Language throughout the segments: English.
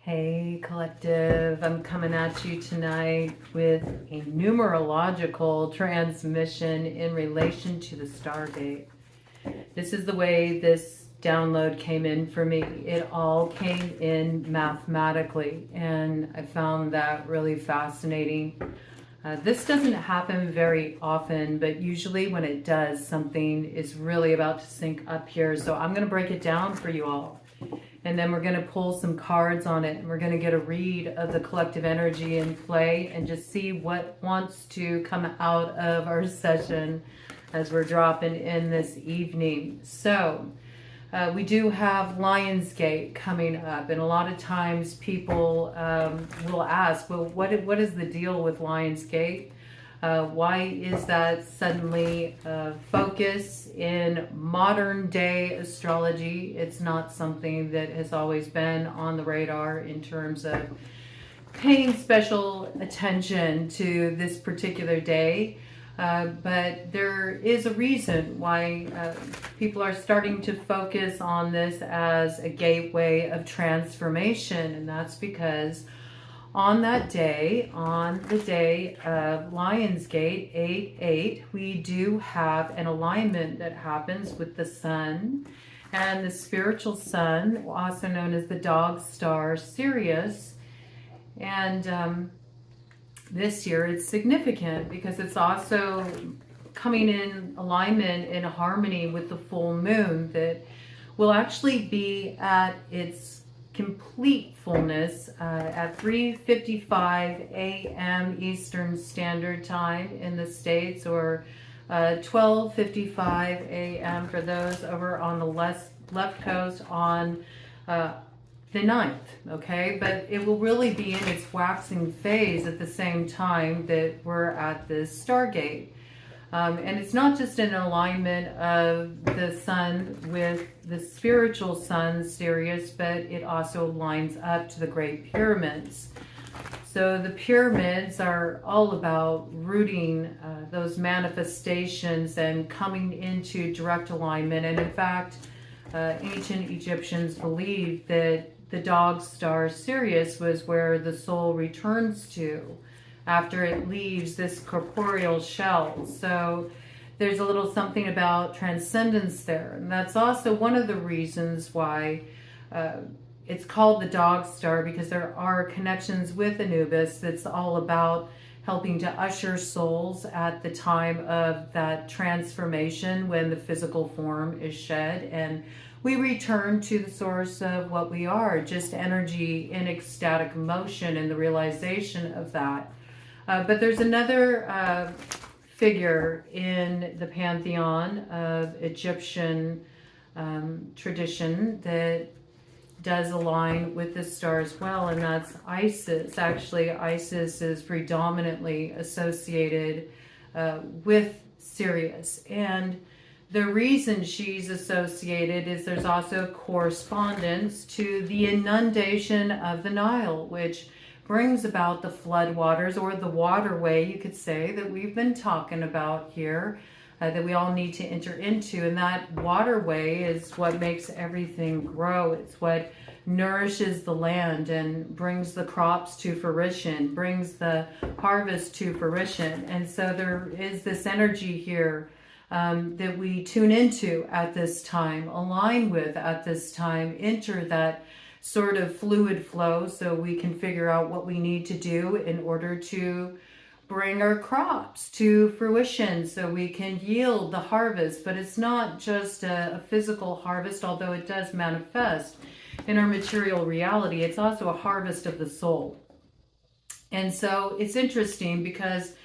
Hey Collective, I'm coming at you tonight with a numerological transmission in relation to the Stargate. This is the way this download came in for me. It all came in mathematically, and I found that really fascinating. This doesn't happen very often, but usually when it does, something is really about to sync up here. So I'm going to break it down for you all. And then we're going to pull some cards on it, and we're going to get a read of the collective energy in play and just see what wants to come out of our session as we're dropping in this evening. So we do have Lionsgate coming up, and a lot of times people will ask, well, what is the deal with Lionsgate? Why is that suddenly focus in modern day astrology? It's not something that has always been on the radar in terms of paying special attention to this particular day. But there is a reason why people are starting to focus on this as a gateway of transformation, and that's because on that day, on the day of Lionsgate 8/8, we do have an alignment that happens with the sun and the spiritual sun, also known as the dog star Sirius. And this year it's significant because it's also coming in alignment in harmony with the full moon that will actually be at its complete fullness at 3:55 a.m. Eastern Standard Time in the States, or 12:55 a.m. for those over on the left coast on the 9th, okay? But it will really be in its waxing phase at the same time that we're at this Stargate. And it's not just an alignment of the sun with the spiritual sun, Sirius, but it also lines up to the Great Pyramids. So the pyramids are all about rooting those manifestations and coming into direct alignment. And in fact, ancient Egyptians believed that the dog star Sirius was where the soul returns to after it leaves this corporeal shell. So there's a little something about transcendence there. And that's also one of the reasons why it's called the dog star, because there are connections with Anubis that's all about helping to usher souls at the time of that transformation when the physical form is shed. And we return to the source of what we are, just energy in ecstatic motion and the realization of that. But there's another figure in the pantheon of Egyptian tradition that does align with the star as well, and that's Isis. Actually, Isis is predominantly associated with Sirius. And the reason she's associated is there's also correspondence to the inundation of the Nile, which brings about the flood waters, or the waterway, you could say, that we've been talking about here, that we all need to enter into. And that waterway is what makes everything grow. It's what nourishes the land and brings the crops to fruition, brings the harvest to fruition. And so there is this energy here that we tune into at this time, align with at this time, enter that sort of fluid flow so we can figure out what we need to do in order to bring our crops to fruition so we can yield the harvest. But it's not just a physical harvest, although it does manifest in our material reality. It's also a harvest of the soul. And so it's interesting because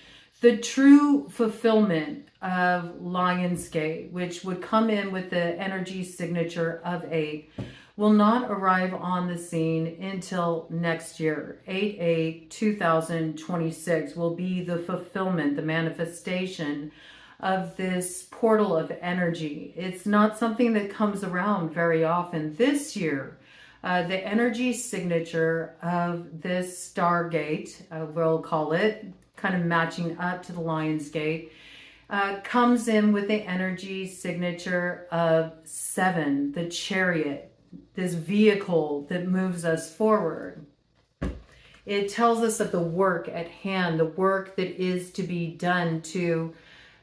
the true fulfillment of Lionsgate, which would come in with the energy signature of 8, will not arrive on the scene until next year. 8/8/2026 will be the fulfillment, the manifestation of this portal of energy. It's not something that comes around very often. This year, the energy signature of this Stargate, we'll call it, kind of matching up to the Lionsgate, comes in with the energy signature of 7, the Chariot, this vehicle that moves us forward. it tells us of the work at hand, the work that is to be done to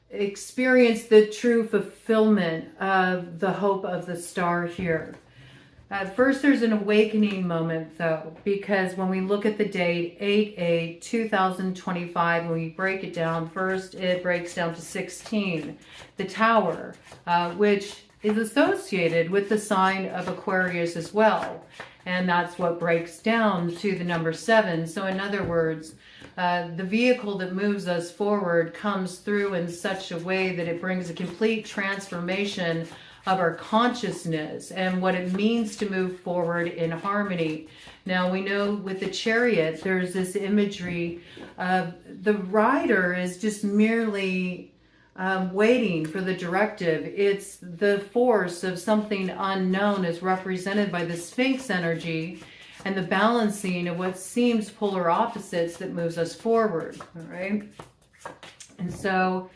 experience the true fulfillment of the hope of the star here. First, there's an awakening moment, though, because when we look at the date 8/8/2025, when we break it down, first it breaks down to 16, the Tower, which is associated with the sign of Aquarius as well. And that's what breaks down to the number 7. So in other words, the vehicle that moves us forward comes through in such a way that it brings a complete transformation of our consciousness and what it means to move forward in harmony. Now we know with the Chariot, there's this imagery of the rider is just merely waiting for the directive. It's the force of something unknown is represented by the Sphinx energy and the balancing of what seems polar opposites that moves us forward. All right. And so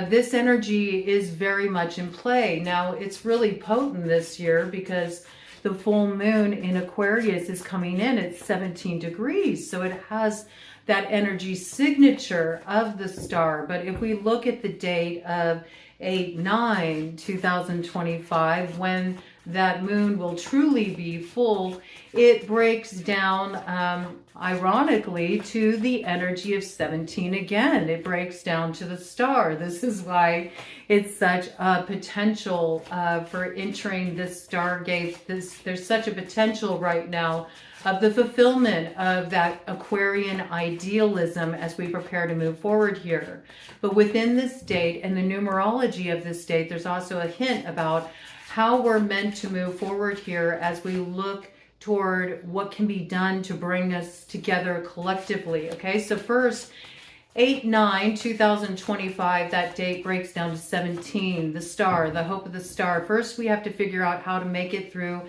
this energy is very much in play. Now, it's really potent this year because the full moon in Aquarius is coming in at 17 degrees. So it has that energy signature of the star. But if we look at the date of 8/9/2025, when that moon will truly be full, it breaks down, ironically, to the energy of 17 again. It breaks down to the star. This is why it's such a potential for entering this stargate. There's such a potential right now of the fulfillment of that Aquarian idealism as we prepare to move forward here. But within this date and the numerology of this date, there's also a hint about how we're meant to move forward here as we look toward what can be done to bring us together collectively. Okay, so first, 8/9/2025, that date breaks down to 17, the star, the hope of the star. First, we have to figure out how to make it through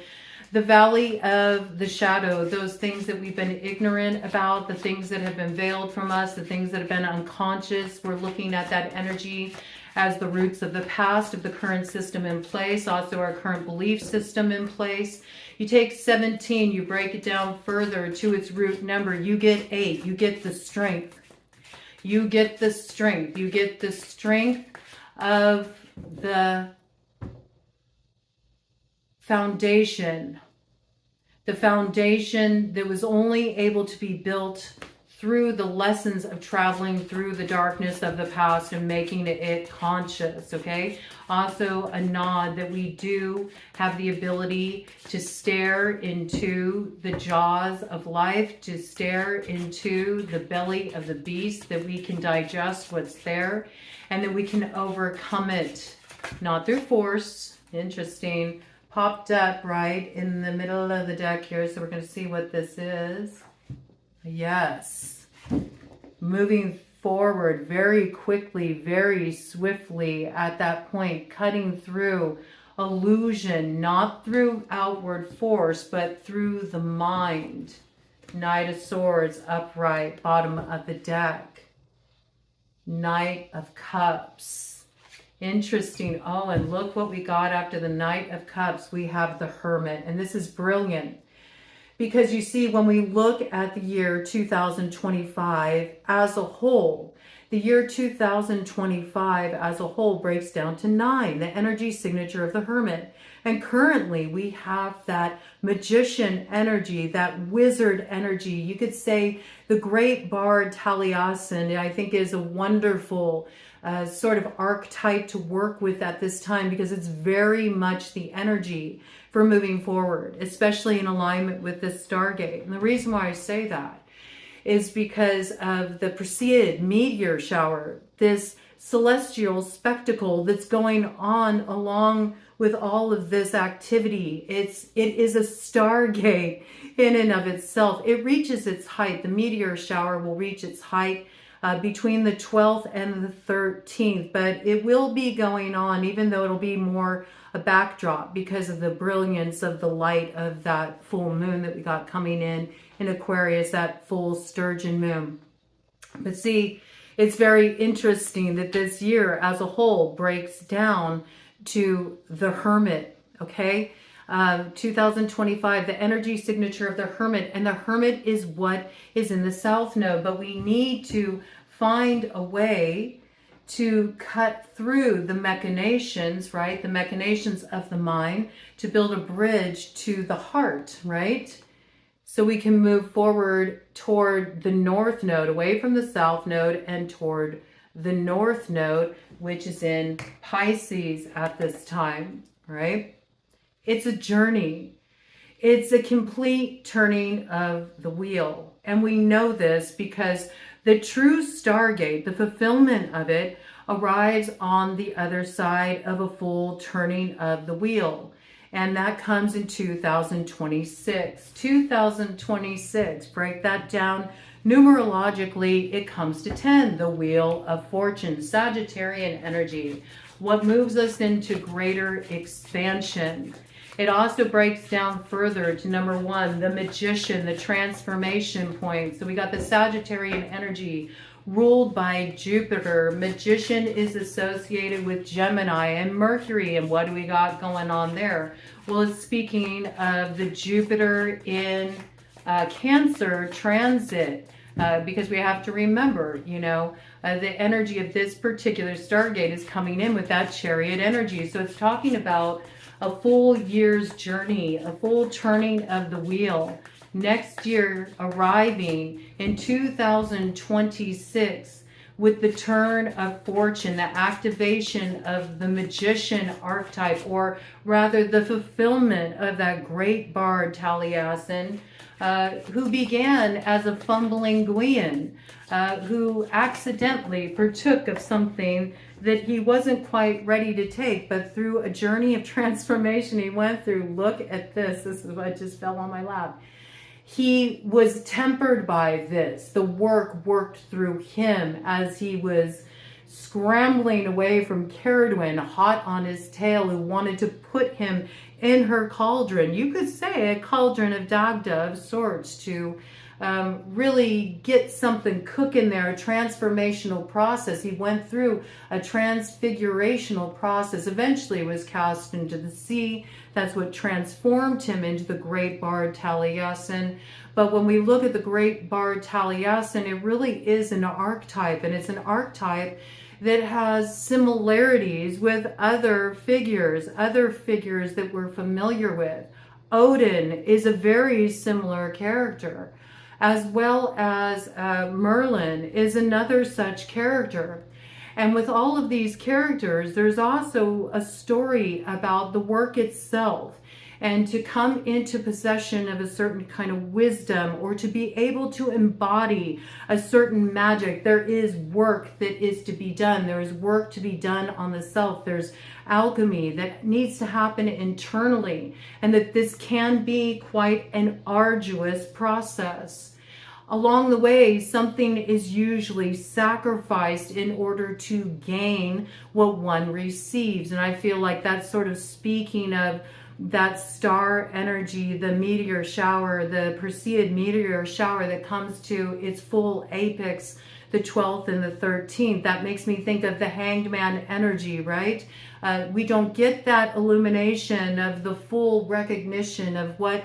the valley of the shadow, those things that we've been ignorant about, the things that have been veiled from us, the things that have been unconscious. We're looking at that energy as the roots of the past, of the current system in place, also our current belief system in place. You take 17, you break it down further to its root number, you get 8, you get the strength. You get the strength. You get the strength of the foundation that was only able to be built through the lessons of traveling through the darkness of the past and making it conscious, okay? Also a nod that we do have the ability to stare into the jaws of life, to stare into the belly of the beast, that we can digest what's there and that we can overcome it, not through force. Interesting. Popped up right in the middle of the deck here, so we're going to see what this is. Yes. Moving forward very quickly, very swiftly at that point, cutting through illusion, not through outward force, but through the mind. Knight of Swords, upright, bottom of the deck. Knight of Cups. Interesting. Oh, and look what we got after the Knight of Cups. We have the Hermit. And this is brilliant. Because you see, when we look at the year 2025 as a whole, the year 2025 as a whole breaks down to 9, the energy signature of the Hermit. And currently we have that magician energy, that wizard energy. You could say the great bard Taliesin, I think, is a wonderful sort of archetype to work with at this time, because it's very much the energy for moving forward, especially in alignment with this Stargate. And the reason why I say that is because of the Perseid meteor shower, this celestial spectacle that's going on along with all of this activity. It is a Stargate in and of itself. It reaches its height. The meteor shower will reach its height between the 12th and the 13th, but it will be going on, even though it'll be more a backdrop because of the brilliance of the light of that full moon that we got coming in Aquarius, that full sturgeon moon. But see, it's very interesting that this year as a whole breaks down to the Hermit, okay? 2025, the energy signature of the Hermit, and the Hermit is what is in the South Node, but we need to find a way to cut through the machinations, right? The machinations of the mind to build a bridge to the heart, right? So we can move forward toward the North Node, away from the South Node and toward the North Node, which is in Pisces at this time, right? It's a journey. It's a complete turning of the wheel. And we know this because the true Stargate, the fulfillment of it, arrives on the other side of a full turning of the wheel. And that comes in 2026. 2026, break that down. Numerologically, it comes to 10, the Wheel of Fortune, Sagittarian energy, what moves us into greater expansion. It also breaks down further to number 1, the Magician, the transformation point. So we got the Sagittarian energy ruled by Jupiter. Magician is associated with Gemini and Mercury. And what do we got going on there? Well, it's speaking of the Jupiter in Cancer transit. Because we have to remember, you know, the energy of this particular Stargate is coming in with that Chariot energy. So it's talking about a full year's journey, a full turning of the wheel. Next year arriving in 2026 with the turn of fortune, the activation of the Magician archetype, or rather the fulfillment of that great bard Taliesin, who began as a fumbling Gwian, who accidentally partook of something that he wasn't quite ready to take, but through a journey of transformation he went through. Look at this. This is what just fell on my lap. He was tempered by this. The work worked through him as he was scrambling away from Caradwin, hot on his tail, who wanted to put him in her cauldron. You could say a cauldron of Dagda of sorts, to really get something cooking there, a transformational process. He went through a transfigurational process, eventually was cast into the sea. That's what transformed him into the great bard Taliesin. But when we look at the great bard Taliesin, it really is an archetype, and it's an archetype that has similarities with other figures that we're familiar with. Odin is a very similar character, as well as Merlin is another such character. And with all of these characters, there's also a story about the work itself, and to come into possession of a certain kind of wisdom, or to be able to embody a certain magic. There is work that is to be done. There is work to be done on the self. There's alchemy that needs to happen internally, and that this can be quite an arduous process. Along the way, something is usually sacrificed in order to gain what one receives. And I feel like that's sort of speaking of that star energy, the meteor shower, the Perseid meteor shower that comes to its full apex the 12th and the 13th. That makes me think of the Hanged Man energy, right? We don't get that illumination of the full recognition of what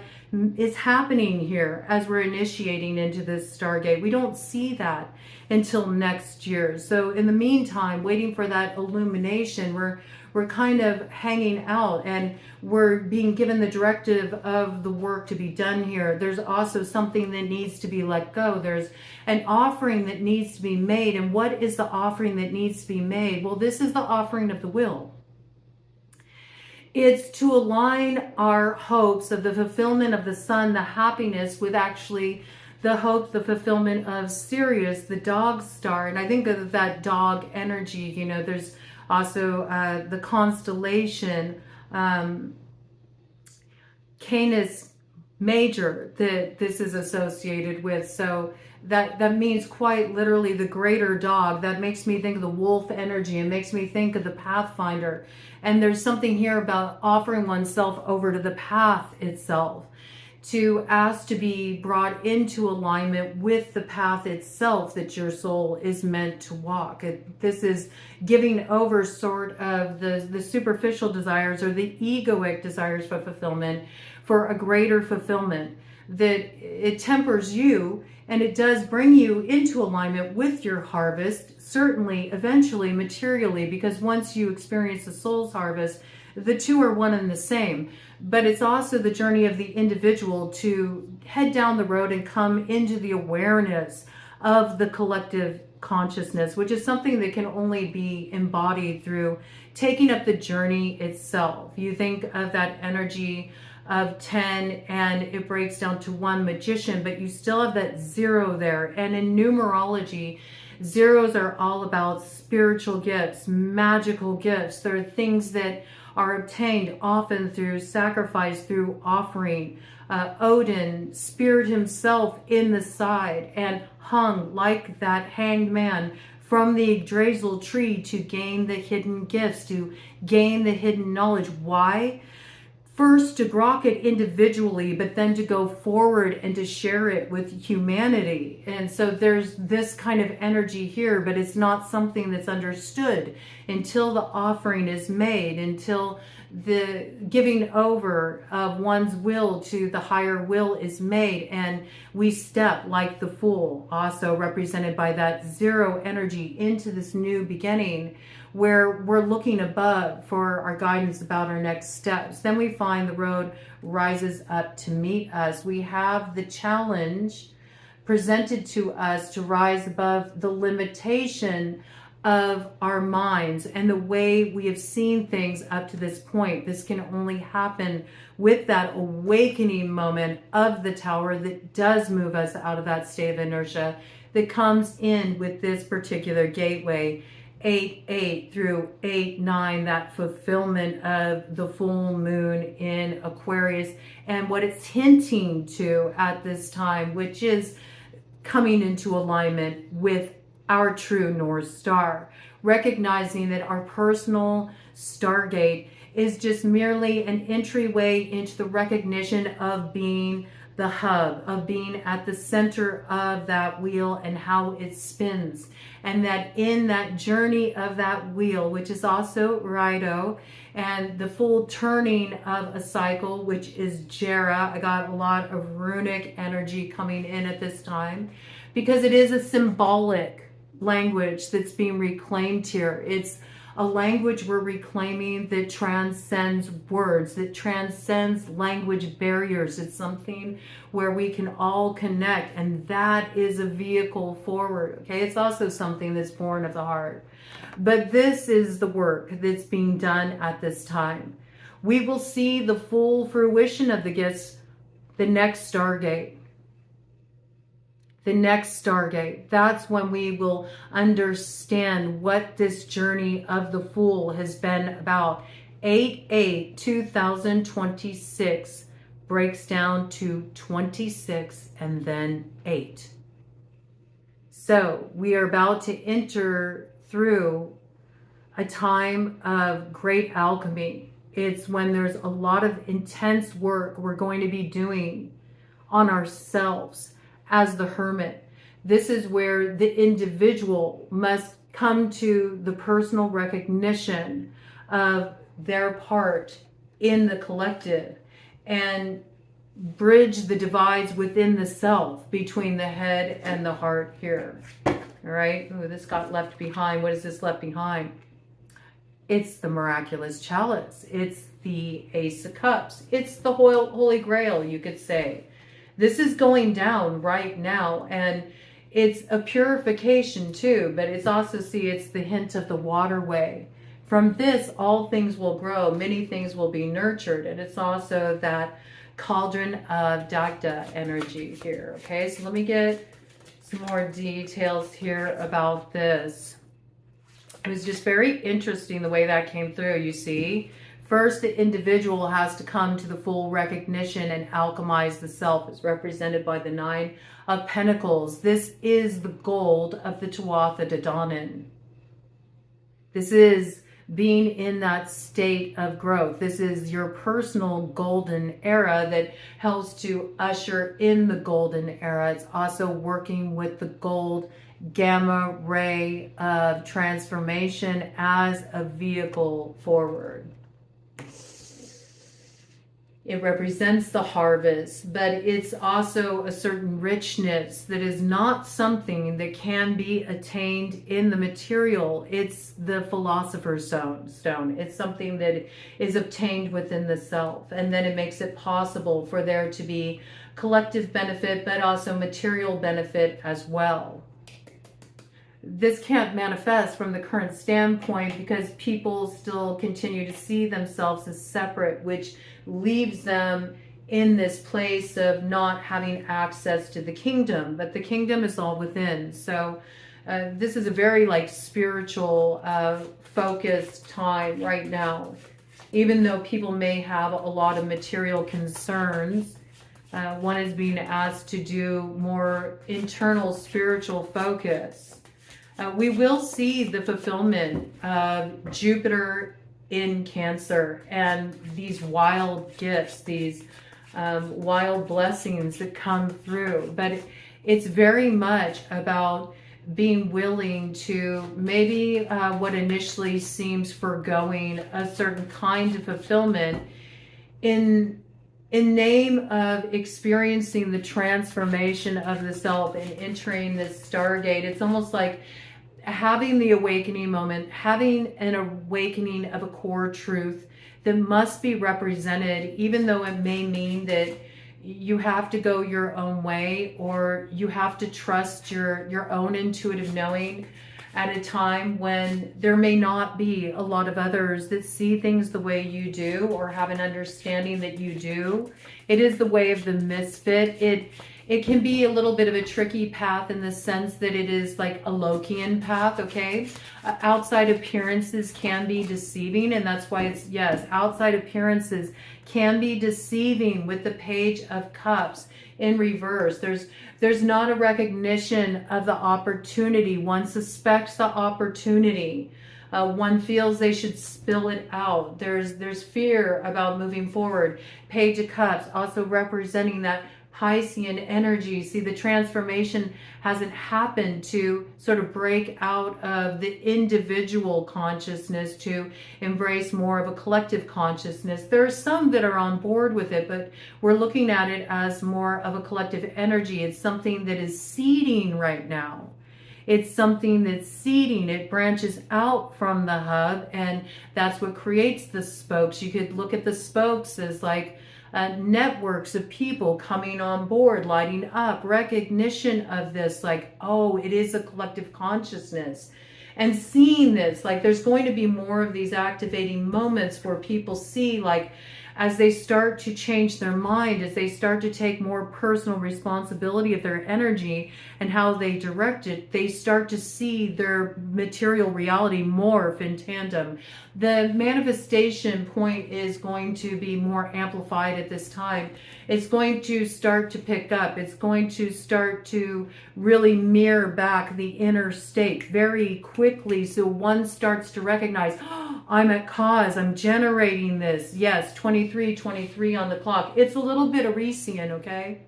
is happening here as we're initiating into this Stargate. We don't see that until next year. So in the meantime, waiting for that illumination, we're kind of hanging out, and we're being given the directive of the work to be done here. There's also something that needs to be let go. There's an offering that needs to be made. And what is the offering that needs to be made? Well, this is the offering of the will. It's to align our hopes of the fulfillment of the sun, the happiness, with actually the hope, the fulfillment of Sirius, the dog star. And I think of that dog energy, you know, there's also the constellation Canis Major that this is associated with. So that means quite literally the greater dog. That makes me think of the wolf energy. It makes me think of the Pathfinder. And there's something here about offering oneself over to the path itself, to ask to be brought into alignment with the path itself that your soul is meant to walk. This is giving over sort of the superficial desires or the egoic desires for fulfillment for a greater fulfillment, that it tempers you and it does bring you into alignment with your harvest, certainly eventually materially, because once you experience the soul's harvest, the two are one and the same. But it's also the journey of the individual to head down the road and come into the awareness of the collective consciousness, which is something that can only be embodied through taking up the journey itself. You think of that energy of 10 and it breaks down to one magician, but you still have that 0 there. And in numerology, zeros are all about spiritual gifts, magical gifts. They're things that are obtained often through sacrifice, through offering. Odin, spirit himself in the side and hung like that hanged man from the Yggdrasil tree to gain the hidden gifts, to gain the hidden knowledge. Why? First to grok it individually, but then to go forward and to share it with humanity. And so there's this kind of energy here, but it's not something that's understood until the offering is made, until the giving over of one's will to the higher will is made, and we step like the Fool, also represented by that 0 energy, into this new beginning where we're looking above for our guidance about our next steps. Then we find the road rises up to meet us. We have the challenge presented to us to rise above the limitation of our minds and the way we have seen things up to this point. This can only happen with that awakening moment of the tower that does move us out of that state of inertia, that comes in with this particular gateway. 8-8 through 8-9, that fulfillment of the full moon in Aquarius, and what it's hinting to at this time, which is coming into alignment with our true North Star, recognizing that our personal Stargate is just merely an entryway into the recognition of being the hub, of being at the center of that wheel and how it spins. And that in that journey of that wheel, which is also Raido, and the full turning of a cycle, which is Jera. I got a lot of runic energy coming in at this time because it is a symbolic language that's being reclaimed here. It's a language we're reclaiming that transcends words, that transcends language barriers. It's something where we can all connect, and that is a vehicle forward, okay? It's also something that's born of the heart. But this is the work that's being done at this time. We will see the full fruition of the gifts, the next Stargate. The next Stargate. That's when we will understand what this journey of the Fool has been about. 8-8-2026 breaks down to 26 and then 8. So we are about to enter through a time of great alchemy. It's when there's a lot of intense work we're going to be doing on ourselves. As the hermit, this is where the individual must come to the personal recognition of their part in the collective and bridge the divides within the self between the head and the heart here. All right. Ooh, this got left behind. What is this left behind? It's the miraculous chalice. It's the Ace of Cups. It's the Holy Grail, you could say. This is going down right now, and it's a purification too, but it's also, see, it's the hint of the waterway. From this, all things will grow, many things will be nurtured, and it's also that cauldron of Dagda energy here, okay? So let me get some more details here about this. It was just very interesting the way that came through, you see. First, the individual has to come to the full recognition and alchemize the self, as represented by the 9 of Pentacles. This is the gold of the TUATHA DE DANANN. This is being in that state of growth. This is your personal golden era that helps to usher in the golden era. It's also working with the gold gamma ray of transformation as a vehicle forward. It represents the harvest, but it's also a certain richness that is not something that can be attained in the material. It's the philosopher's stone. It's something that is obtained within the self, and then it makes it possible for there to be collective benefit, but also material benefit as well. This can't manifest from the current standpoint because people still continue to see themselves as separate, which leaves them in this place of not having access to the kingdom. But the kingdom is all within. So this is a very spiritual focused time right now. Even though people may have a lot of material concerns, one is being asked to do more internal spiritual focus. We will see the fulfillment of Jupiter in Cancer and these wild gifts, these wild blessings that come through. But it's very much about being willing to maybe what initially seems foregoing a certain kind of fulfillment in name of experiencing the transformation of the self and entering this stargate. It's almost like having the awakening moment, having an awakening of a core truth that must be represented, even though it may mean that you have to go your own way or you have to trust your own intuitive knowing at a time when there may not be a lot of others that see things the way you do or have an understanding that you do. It is the way of the misfit. It can be a little bit of a tricky path in the sense that it is like a Lokian path, okay? Outside appearances can be deceiving, and that's why it's, yes, outside appearances can be deceiving with the Page of Cups in reverse. There's not a recognition of the opportunity. One suspects the opportunity. One feels they should spill it out. There's fear about moving forward. Page of Cups also representing that Piscean energy. See, the transformation hasn't happened to sort of break out of the individual consciousness to embrace more of a collective consciousness. There are some that are on board with it, but we're looking at it as more of a collective energy. It's something that is seeding right now. It's something that's seeding. It branches out from the hub, and that's what creates the spokes. You could look at the spokes as like networks of people coming on board, lighting up, recognition of this, like, oh, it is a collective consciousness. And seeing this, like, there's going to be more of these activating moments where people see, like, as they start to change their mind, as they start to take more personal responsibility of their energy and how they direct it, they start to see their material reality morph in tandem. The manifestation point is going to be more amplified at this time. It's going to start to pick up. It's going to start to really mirror back the inner state very quickly. So one starts to recognize, oh, I'm at cause. I'm generating this. Yes, 23:23 on the clock. It's a little bit Arisian, okay?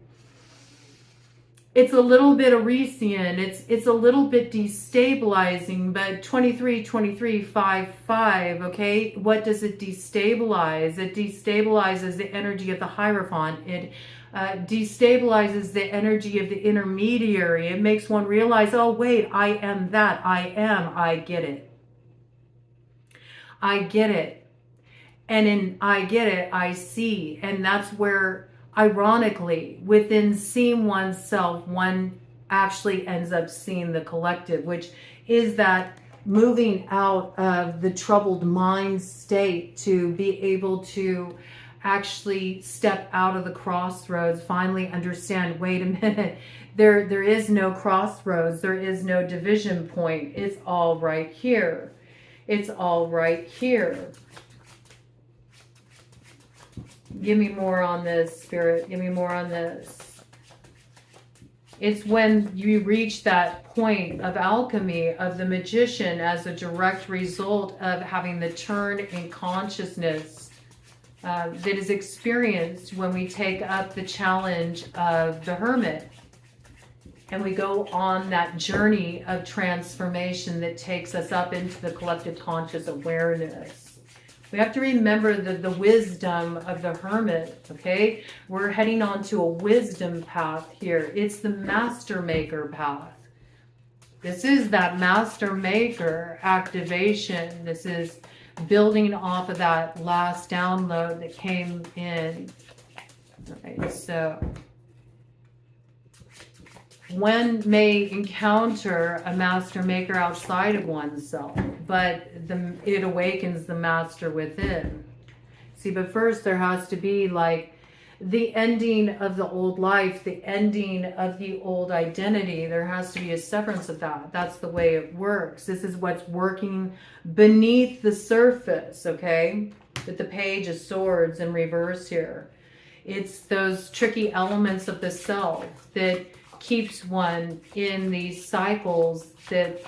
It's a little bit Arisian. It's a little bit destabilizing, but 23:23:55, okay? What does it destabilize? It destabilizes the energy of the Hierophant. It destabilizes the energy of the intermediary. It makes one realize, oh, wait, I am that. I get it. I get it. And in I get it, I see. And that's where, ironically, within seeing oneself, one actually ends up seeing the collective, which is that moving out of the troubled mind state to be able to actually step out of the crossroads, finally understand, wait a minute, there is no crossroads, there is no division point. It's all right here. It's all right here. Give me more on this, Spirit. Give me more on this. It's when you reach that point of alchemy of the magician as a direct result of having the turn in consciousness that is experienced when we take up the challenge of the hermit. And we go on that journey of transformation that takes us up into the collective conscious awareness. We have to remember the wisdom of the hermit, okay? We're heading on to a wisdom path here. It's the master maker path. This is that master maker activation. This is building off of that last download that came in. All right, so one may encounter a master maker outside of oneself, but it awakens the master within. See, but first there has to be like the ending of the old life, the ending of the old identity. There has to be a severance of that. That's the way it works. This is what's working beneath the surface, okay? With the Page of Swords in reverse here. It's those tricky elements of the self that keeps one in these cycles that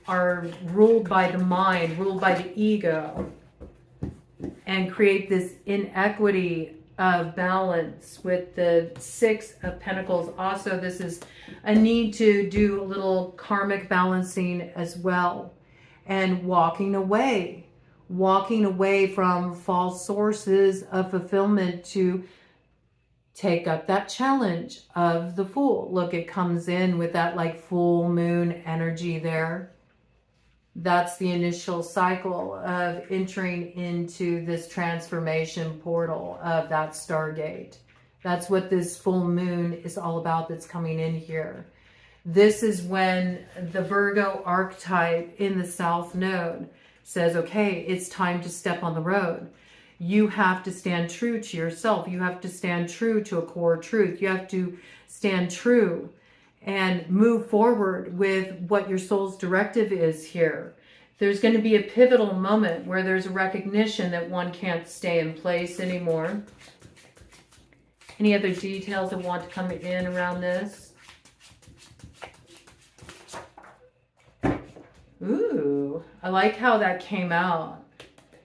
are ruled by the mind, ruled by the ego, and create this inequity of balance with the Six of Pentacles. Also, this is a need to do a little karmic balancing as well, and walking away from false sources of fulfillment to take up that challenge of the Fool. Look, it comes in with that like full moon energy there. That's the initial cycle of entering into this transformation portal of that Stargate. That's what this full moon is all about that's coming in here. This is when the Virgo archetype in the South Node says, okay, it's time to step on the road. You have to stand true to yourself. You have to stand true to a core truth. You have to stand true and move forward with what your soul's directive is here. There's going to be a pivotal moment where there's a recognition that one can't stay in place anymore. Any other details that want to come in around this? Ooh, I like how that came out.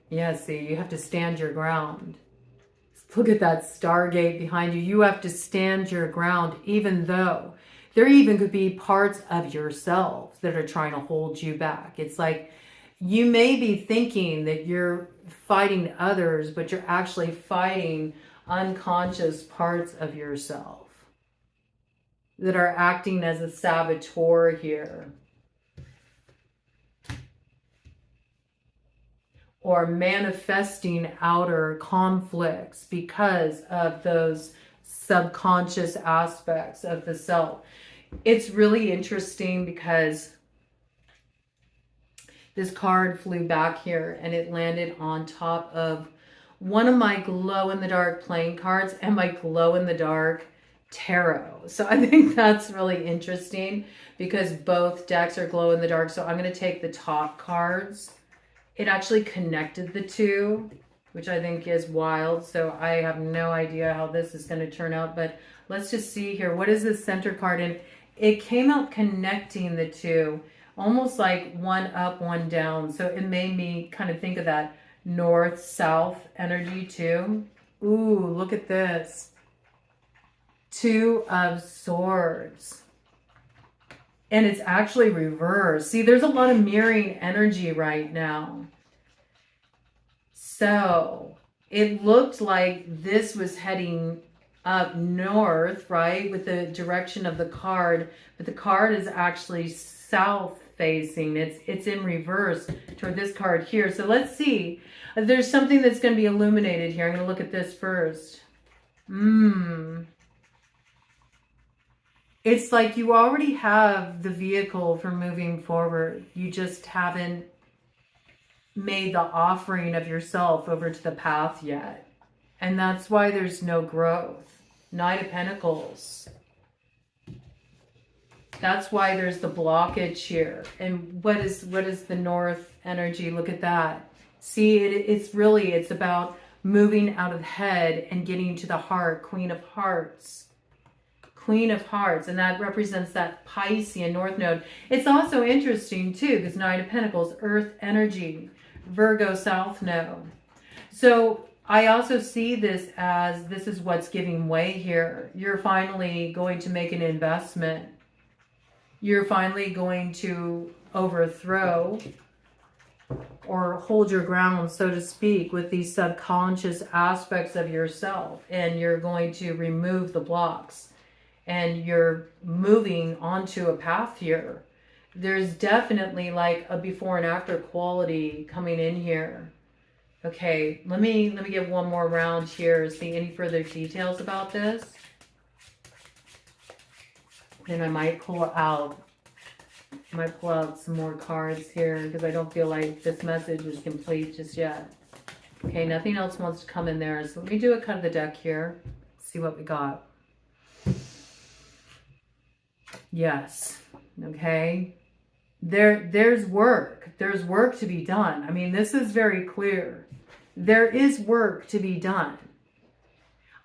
Yeah, see, you have to stand your ground. Look at that Stargate behind you. You have to stand your ground, even though there even could be parts of yourself that are trying to hold you back. It's like you may be thinking that you're fighting others, but you're actually fighting unconscious parts of yourself that are acting as a saboteur here. Or manifesting outer conflicts because of those subconscious aspects of the self. It's really interesting because this card flew back here and it landed on top of one of my glow-in-the-dark playing cards and my glow-in-the-dark tarot. So I think that's really interesting because both decks are glow-in-the-dark. So I'm going to take the top cards. It actually connected the two, which I think is wild. So I have no idea how this is going to turn out, but let's just see here. What is this center card? And it came out connecting the two, almost like one up, one down. So it made me kind of think of that north-south energy too. Ooh, look at this. Two of Swords. And it's actually reversed. See, there's a lot of mirroring energy right now. So it looked like this was heading up north, right? With the direction of the card. But the card is actually south facing. It's in reverse toward this card here. So let's see. There's something that's going to be illuminated here. I'm going to look at this first. It's like you already have the vehicle for moving forward. You just haven't made the offering of yourself over to the path yet. And that's why there's no growth. Knight of Pentacles. That's why there's the blockage here. And what is the north energy? Look at that. See, it's about moving out of the head and getting to the heart. Queen of Hearts. Queen of Hearts, and that represents that Piscean North Node. It's also interesting too, because Nine of Pentacles, Earth energy, Virgo South Node. So I also see this as this is what's giving way here. You're finally going to make an investment. You're finally going to overthrow or hold your ground, so to speak, with these subconscious aspects of yourself. And you're going to remove the blocks. And you're moving onto a path here. There's definitely like a before and after quality coming in here. Okay, let me get one more round here. See any further details about this? And I might pull out some more cards here because I don't feel like this message is complete just yet. Okay, nothing else wants to come in there. So let me do a cut of the deck here. See what we got. Yes. Okay. There's work. There's work to be done. I mean, this is very clear. There is work to be done.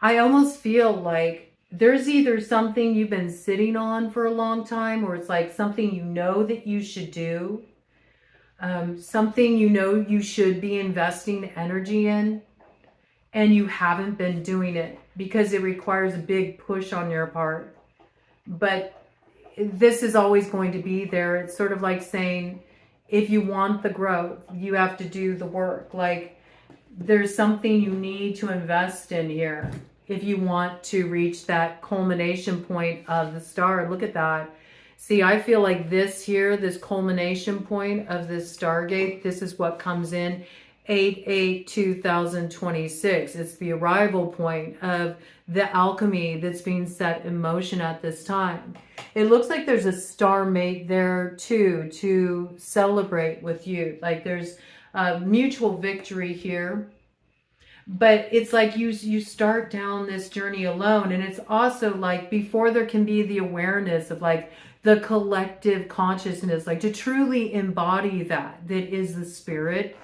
I almost feel like there's either something you've been sitting on for a long time, or it's like something you know that you should do. Something you know you should be investing energy in, and you haven't been doing it because it requires a big push on your part. But this is always going to be there. It's sort of like saying, if you want the growth, you have to do the work. Like, there's something you need to invest in here if you want to reach that culmination point of the star. Look at that. See, I feel like this here, this culmination point of this Stargate, this is what comes in 8/8/2026. It's the arrival point of the alchemy that's being set in motion at this time. It looks like there's a star mate there too to celebrate with you. Like there's a mutual victory here. But it's like you start down this journey alone. And it's also like before there can be the awareness of like the collective consciousness, like to truly embody that is the spirit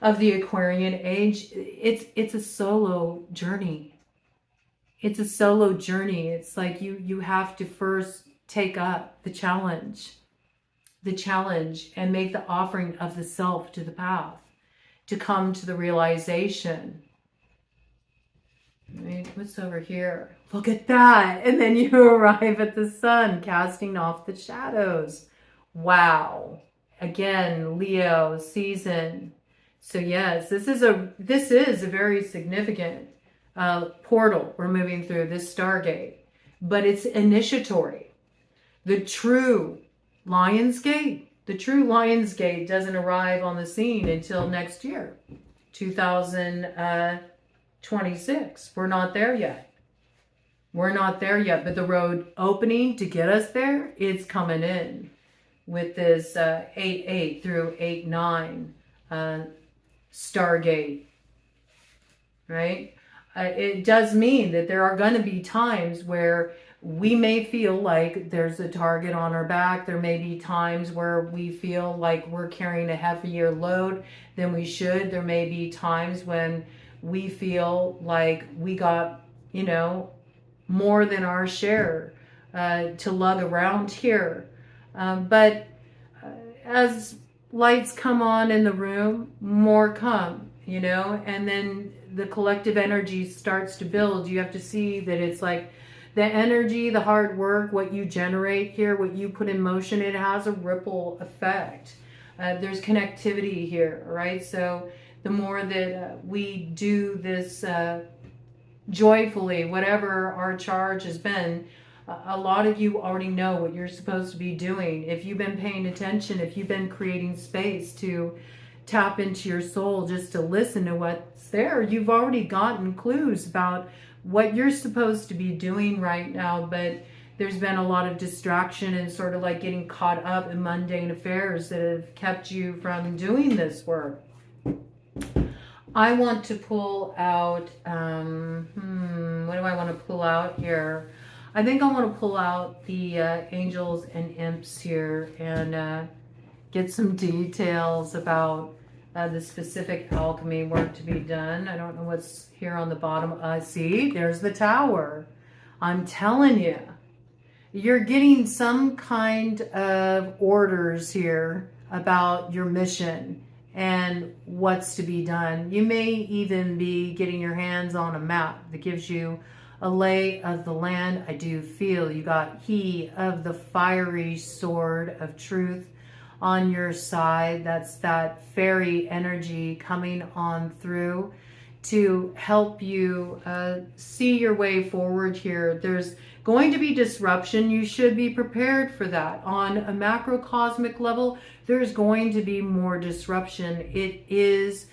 of the Aquarian age. It's a solo journey. It's a solo journey. It's like you have to first take up the challenge and make the offering of the self to the path to come to the realization. Right, what's over here? Look at that. And then you arrive at the sun, casting off the shadows. Wow. Again, Leo season. So yes, this is a very significant portal we're moving through, this Stargate. But it's initiatory. The true Lionsgate doesn't arrive on the scene until next year, 2026. We're not there yet. But the road opening to get us there, it's coming in with this 8/8 through 8/9 Stargate, right? It does mean that there are going to be times where we may feel like there's a target on our back. There may be times where we feel like we're carrying a heavier load than we should. There may be times when we feel like we got, more than our share to lug around here. But as lights come on in the room, more come, and then the collective energy starts to build. You have to see that it's like the energy, the hard work, what you generate here, what you put in motion, it has a ripple effect. There's connectivity here, right? So the more that we do this joyfully, whatever our charge has been, a lot of you already know what you're supposed to be doing. If you've been paying attention, if you've been creating space to tap into your soul, just to listen to what's there, you've already gotten clues about what you're supposed to be doing right now. But there's been a lot of distraction and sort of like getting caught up in mundane affairs that have kept you from doing this work. I want to pull out, what do I want to pull out here? I think I want to pull out the angels and imps here and get some details about the specific alchemy work to be done. I don't know what's here on the bottom. See, there's the tower. I'm telling you, you're getting some kind of orders here about your mission and what's to be done. You may even be getting your hands on a map that gives you a lay of the land. I do feel you got he of the fiery sword of truth on your side. That's that fairy energy coming on through to help you see your way forward here. There's going to be disruption. You should be prepared for that. On a macrocosmic level, there's going to be more disruption. It is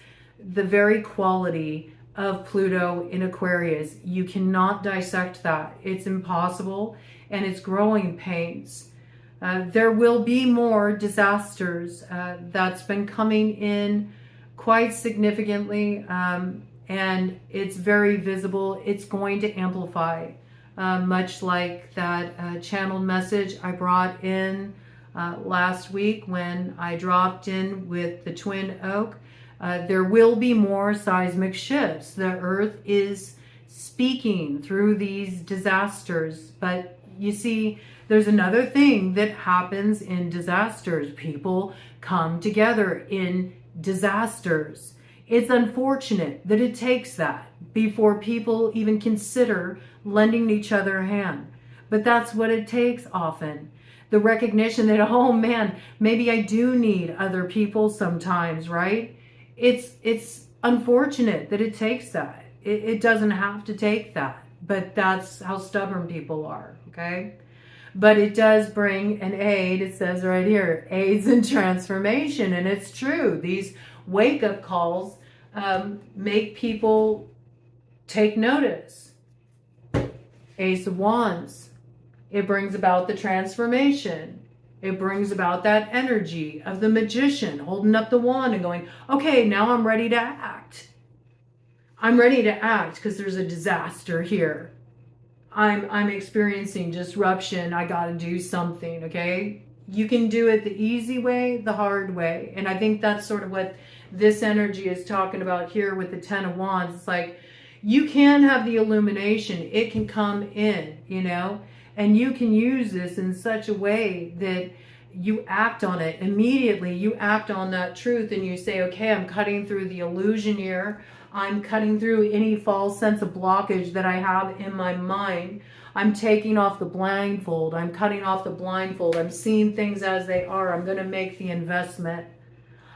the very quality of Pluto in Aquarius. You cannot dissect that. It's impossible, and it's growing pains. There will be more disasters. That's been coming in quite significantly, and it's very visible. It's going to amplify, much like that channeled message I brought in last week when I dropped in with the twin oak. There will be more seismic shifts. The earth is speaking through these disasters. But you see, there's another thing that happens in disasters. People come together in disasters. It's unfortunate that it takes that before people even consider lending each other a hand. But that's what it takes often. The recognition that, oh man, maybe I do need other people sometimes, right? It's unfortunate that it takes that. It doesn't have to take that, but that's how stubborn people are, okay? But it does bring an aid. It says right here, aids in transformation, and it's true. These wake-up calls make people take notice. Ace of Wands. It brings about the transformation. It brings about that energy of the magician holding up the wand and going, okay, now I'm ready to act. I'm ready to act because there's a disaster here. I'm experiencing disruption. I got to do something, okay? You can do it the easy way, the hard way. And I think that's sort of what this energy is talking about here with the Ten of Wands. It's like, you can have the illumination. It can come in, you know? And you can use this in such a way that you act on it immediately. You act on that truth and you say, okay, I'm cutting through the illusion here. I'm cutting through any false sense of blockage that I have in my mind. I'm taking off the blindfold. I'm cutting off the blindfold. I'm seeing things as they are. I'm going to make the investment.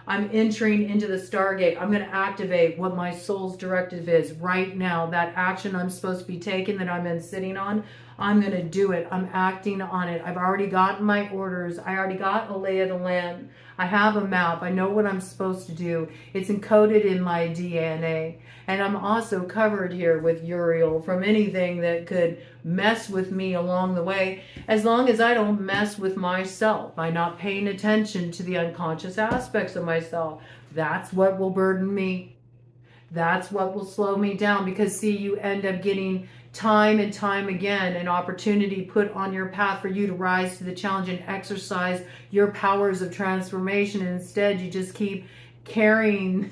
I'm entering into the Stargate. I'm going to activate what my soul's directive is right now. That action I'm supposed to be taking that I've been sitting on, I'm going to do it. I'm acting on it. I've already gotten my orders. I already got a lay of the land. I have a map. I know what I'm supposed to do. It's encoded in my DNA. And I'm also covered here with Uriel from anything that could mess with me along the way, as long as I don't mess with myself by not paying attention to the unconscious aspects of myself. That's what will burden me. That's what will slow me down, because see, you end up getting time and time again an opportunity put on your path for you to rise to the challenge and exercise your powers of transformation. And instead, you just keep carrying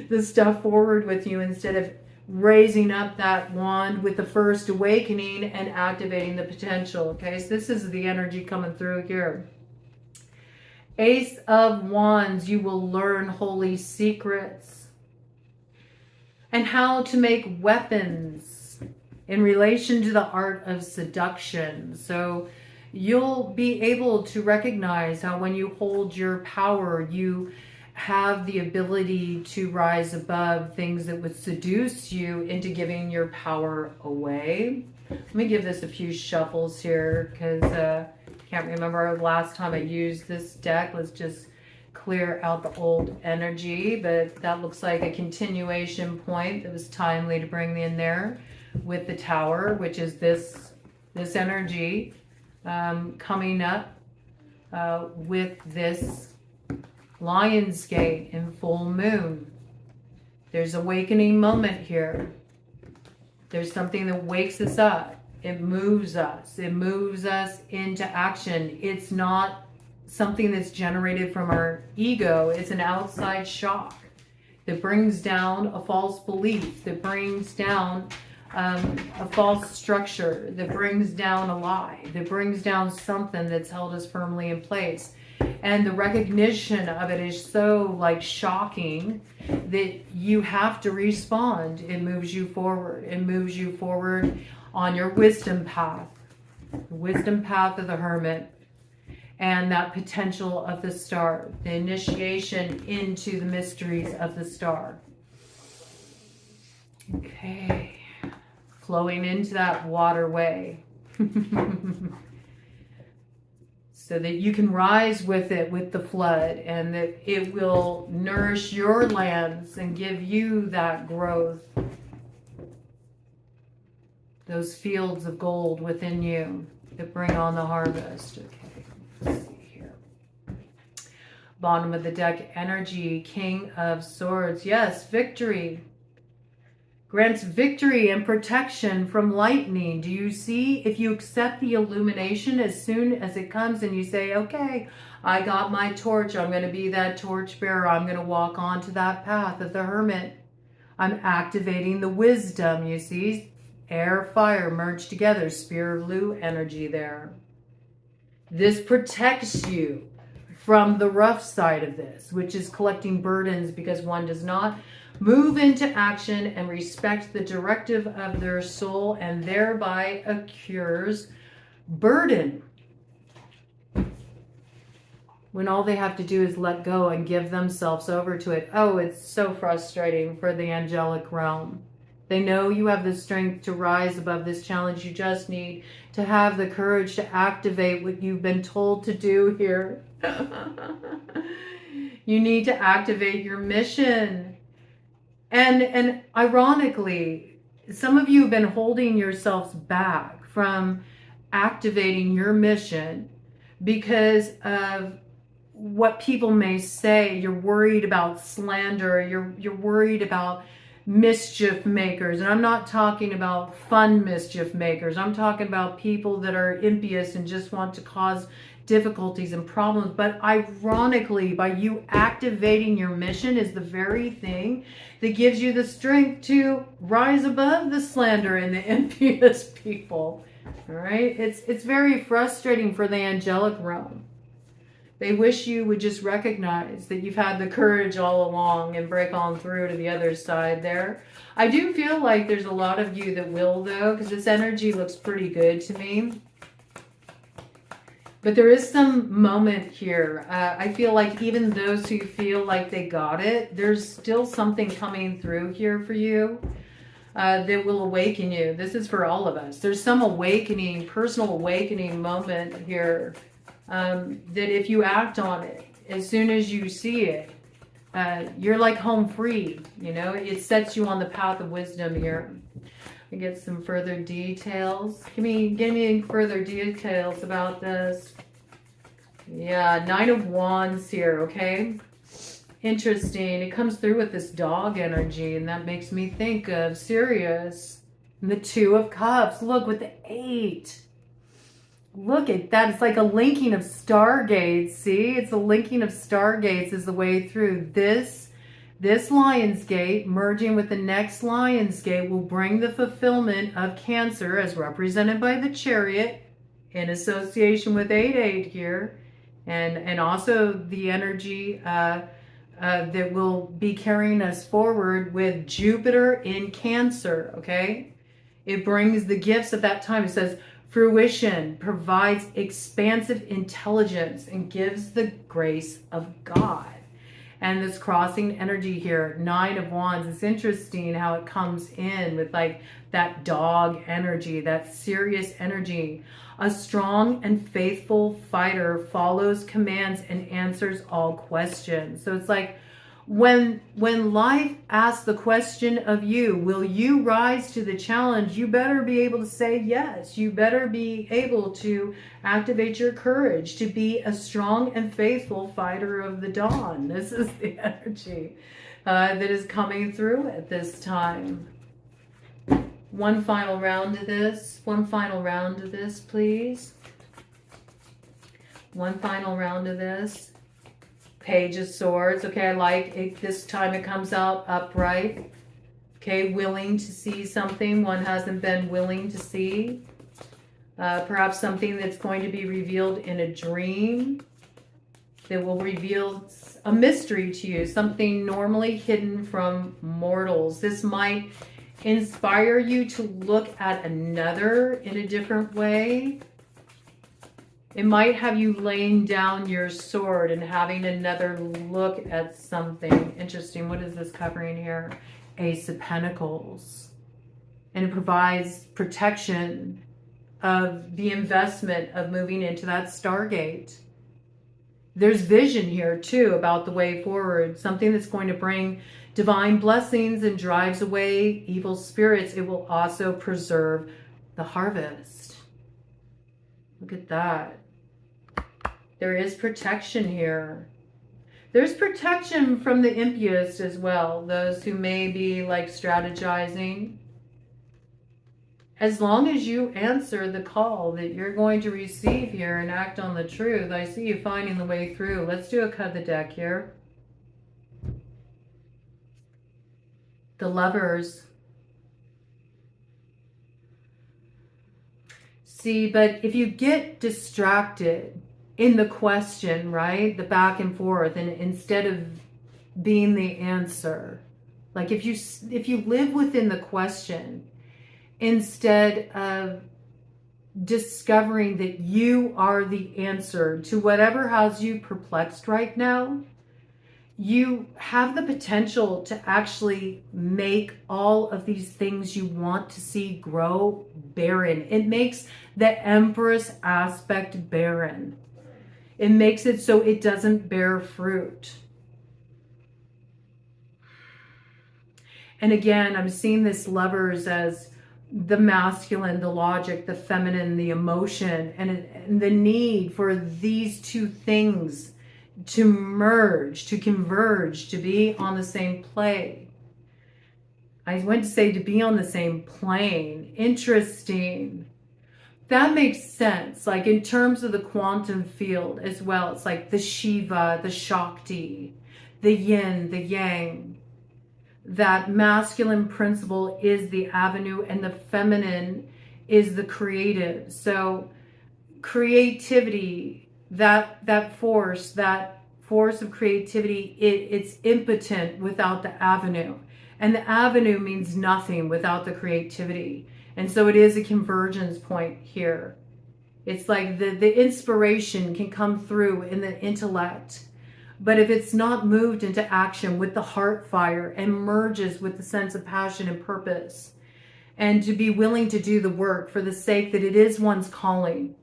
the stuff forward with you instead of raising up that wand with the first awakening and activating the potential. Okay, so this is the energy coming through here. Ace of Wands, you will learn holy secrets and how to make weapons in relation to the art of seduction. So you'll be able to recognize how when you hold your power, you have the ability to rise above things that would seduce you into giving your power away. Let me give this a few shuffles here, because I can't remember the last time I used this deck. Let's just clear out the old energy, but that looks like a continuation point that was timely to bring in there with the Tower, which is this energy coming up with this Lion's Gate in full moon. There's awakening moment here. There's something that wakes us up. It moves us. It moves us into action. It's not something that's generated from our ego. It's an outside shock that brings down a false belief, that brings down a false structure that brings down a lie, that brings down something that's held us firmly in place. And the recognition of it is so like shocking that you have to respond. It moves you forward. It moves you forward on your wisdom path, the wisdom path of the hermit, and that potential of the star, the initiation into the mysteries of the star. Okay, flowing into that waterway. So that you can rise with it, with the flood, and that it will nourish your lands and give you that growth. Those fields of gold within you that bring on the harvest. Okay, let's see here. Bottom of the deck energy, King of Swords. Yes, victory. Grants victory and protection from lightning. Do you see? If you accept the illumination as soon as it comes and you say, okay, I got my torch. I'm going to be that torch bearer. I'm going to walk onto that path of the hermit. I'm activating the wisdom, you see? Air, fire merged together. Spear of Lugh energy there. This protects you from the rough side of this, which is collecting burdens because one does not move into action and respect the directive of their soul, and thereby accrues burden. When all they have to do is let go and give themselves over to it. Oh, it's so frustrating for the angelic realm. They know you have the strength to rise above this challenge. You just need to have the courage to activate what you've been told to do here. You need to activate your mission. And ironically, some of you have been holding yourselves back from activating your mission because of what people may say. You're worried about slander. You're worried about mischief makers. And I'm not talking about fun mischief makers. I'm talking about people that are impious and just want to cause difficulties and problems. But ironically, by you activating your mission is the very thing that gives you the strength to rise above the slander and the impious people. All right? It's very frustrating for the angelic realm. They wish you would just recognize that you've had the courage all along and break on through to the other side there. I do feel like there's a lot of you that will, though, because this energy looks pretty good to me. But there is some moment here. I feel like even those who feel like they got it, there's still something coming through here for you that will awaken you. This is for all of us. There's some awakening, personal awakening moment here that if you act on it, as soon as you see it, you're like home free. You know, it sets you on the path of wisdom here. I get some further details. Give me further details about this. Yeah, 9 of Wands here, okay? Interesting. It comes through with this dog energy, and that makes me think of Sirius. And the 2 of Cups. Look, with the 8. Look at that. It's like a linking of stargates. See? It's a linking of stargates is the way through. This Lion's Gate merging with the next Lion's Gate will bring the fulfillment of Cancer as represented by the Chariot in association with 8-8 here. And also the energy that will be carrying us forward with Jupiter in Cancer, okay? It brings the gifts of that time. It says, fruition provides expansive intelligence and gives the grace of God. And this crossing energy here, 9 of Wands, it's interesting how it comes in with like that dog energy, that serious energy. A strong and faithful fighter follows commands and answers all questions. So it's like when life asks the question of you, will you rise to the challenge? You better be able to say yes. You better be able to activate your courage to be a strong and faithful fighter of the dawn. This is the energy that is coming through at this time. One final round of this. One final round of this, please. One final round of this. Page of Swords. Okay, I like it. This time it comes out upright. Okay, willing to see something one hasn't been willing to see. Perhaps something that's going to be revealed in a dream that will reveal a mystery to you, something normally hidden from mortals. This might inspire you to look at another in a different way. It might have you laying down your sword and having another look at something. Interesting. What is this covering here? Ace of Pentacles. And it provides protection of the investment of moving into that Stargate. There's vision here too about the way forward. Something that's going to bring divine blessings and drives away evil spirits. It will also preserve the harvest. Look at that. There is protection here. There's protection from the impious as well. Those who may be like strategizing. As long as you answer the call that you're going to receive here and act on the truth, I see you finding the way through. Let's do a cut of the deck here. The Lovers. See, but if you get distracted in the question, right, the back and forth, and instead of being the answer, like if you live within the question, instead of discovering that you are the answer to whatever has you perplexed right now, you have the potential to actually make all of these things you want to see grow barren. It makes the Empress aspect barren. It makes it so it doesn't bear fruit. And again, I'm seeing this Lovers as the masculine, the logic, the feminine, the emotion, and the need for these two things to merge, to converge, to be on the same plane. I went to say to be on the same plane. Interesting. That makes sense. Like in terms of the quantum field as well. It's like the Shiva, the Shakti, the yin, the yang. That masculine principle is the avenue and the feminine is the creative. So creativity, that force of creativity, it's impotent without the avenue. And the avenue means nothing without the creativity. And so it is a convergence point here. It's like the inspiration can come through in the intellect. But if it's not moved into action with the heart fire and merges with the sense of passion and purpose, and to be willing to do the work for the sake that it is one's calling,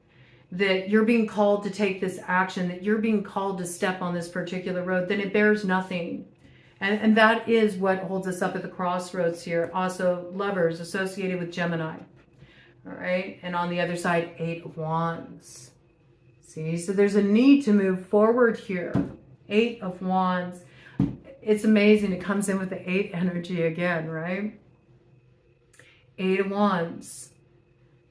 that you're being called to take this action, that you're being called to step on this particular road, then it bears nothing. And that is what holds us up at the crossroads here. Also, Lovers associated with Gemini. All right. And on the other side, 8 of Wands. See, so there's a need to move forward here. 8 of Wands. It's amazing. It comes in with the 8 energy again, right? 8 of Wands.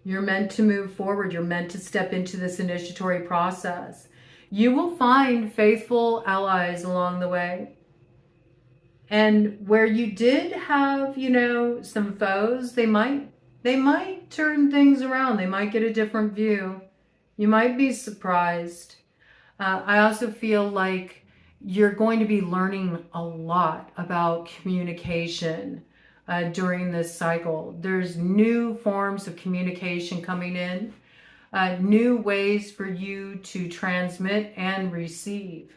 You're meant to move forward. You're meant to step into this initiatory process. You will find faithful allies along the way. And where you did have, some foes, they might turn things around. They might get a different view. You might be surprised. I also feel like you're going to be learning a lot about communication during this cycle. There's new forms of communication coming in, new ways for you to transmit and receive.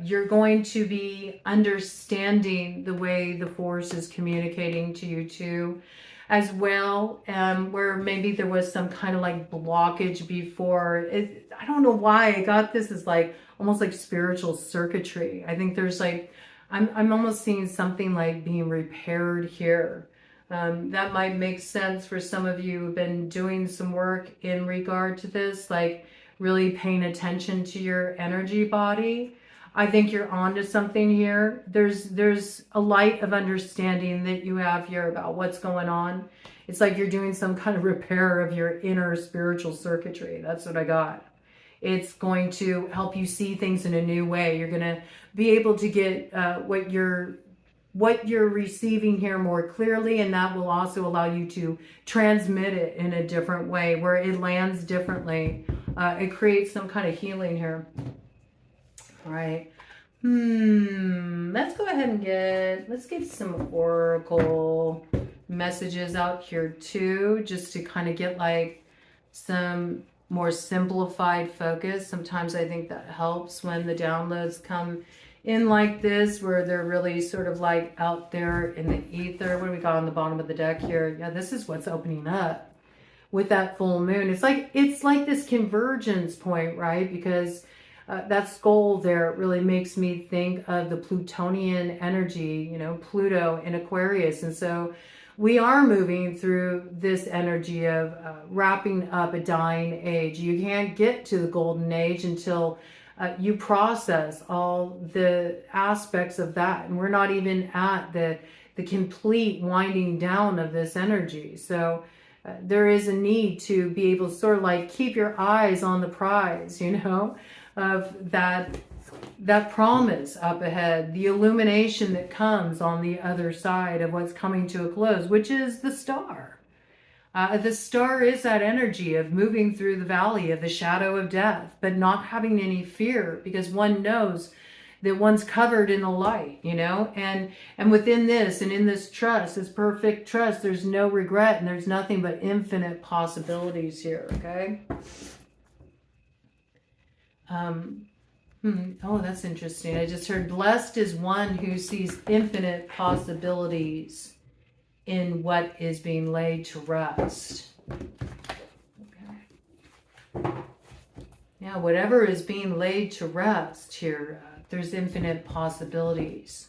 You're going to be understanding the way the force is communicating to you too, as well, where maybe there was some kind of like blockage before. I don't know why I got this as like almost like spiritual circuitry. I think there's like, I'm almost seeing something like being repaired here. That might make sense for some of you who've been doing some work in regard to this, like really paying attention to your energy body. I think you're onto something here. There's a light of understanding that you have here about what's going on. It's like you're doing some kind of repair of your inner spiritual circuitry. That's what I got. It's going to help you see things in a new way. You're going to be able to get what you're what you're receiving here more clearly, and that will also allow you to transmit it in a different way where it lands differently. It creates some kind of healing here. All right. Let's go ahead and let's get some oracle messages out here too, just to kind of get like some more simplified focus. Sometimes I think that helps when the downloads come in like this, where they're really sort of like out there in the ether. What do we got on the bottom of the deck here? Yeah, this is what's opening up with that full moon. It's like this convergence point, right? Because that skull there really makes me think of the Plutonian energy, you know, Pluto in Aquarius. And so we are moving through this energy of wrapping up a dying age. You can't get to the golden age until you process all the aspects of that. And we're not even at the complete winding down of this energy. So there is a need to be able to sort of like keep your eyes on the prize, you know, of that promise up ahead, the illumination that comes on the other side of what's coming to a close, which is the star. The star is that energy of moving through the valley of the shadow of death, but not having any fear, because one knows that one's covered in the light, you know, and within this and in this trust, this perfect trust, there's no regret and there's nothing but infinite possibilities here. Okay. Oh, that's interesting. I just heard blessed is one who sees infinite possibilities in what is being laid to rest. Okay. Yeah, whatever is being laid to rest here, there's infinite possibilities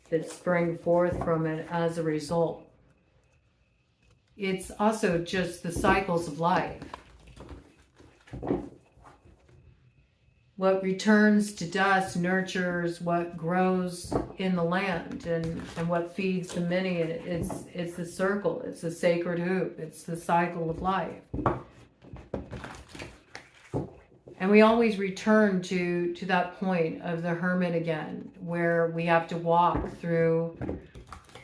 that spring forth from it as a result. It's also just the cycles of life. What returns to dust nurtures what grows in the land, and what feeds the many. It's the circle. It's the sacred hoop. It's the cycle of life. And we always return to that point of the hermit again, where we have to walk through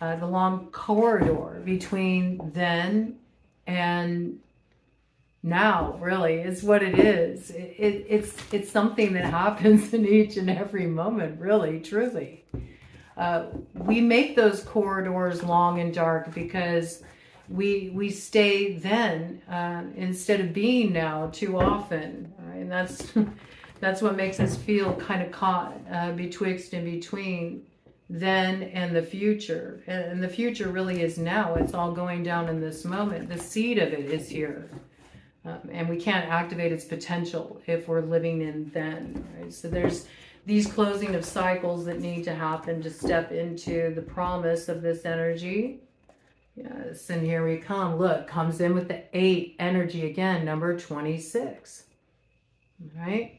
the long corridor between then and now. Really is what it is. It's something that happens in each and every moment, really, truly. We make those corridors long and dark because we stay then instead of being now too often, right? And that's what makes us feel kind of caught betwixt and between then and the future. And the future really is now. It's all going down in this moment. The seed of it is here. And we can't activate its potential if we're living in then, right? So there's these closing of cycles that need to happen to step into the promise of this energy. Yes, and here we come. Look, comes in with the 8 energy again, number 26. All right?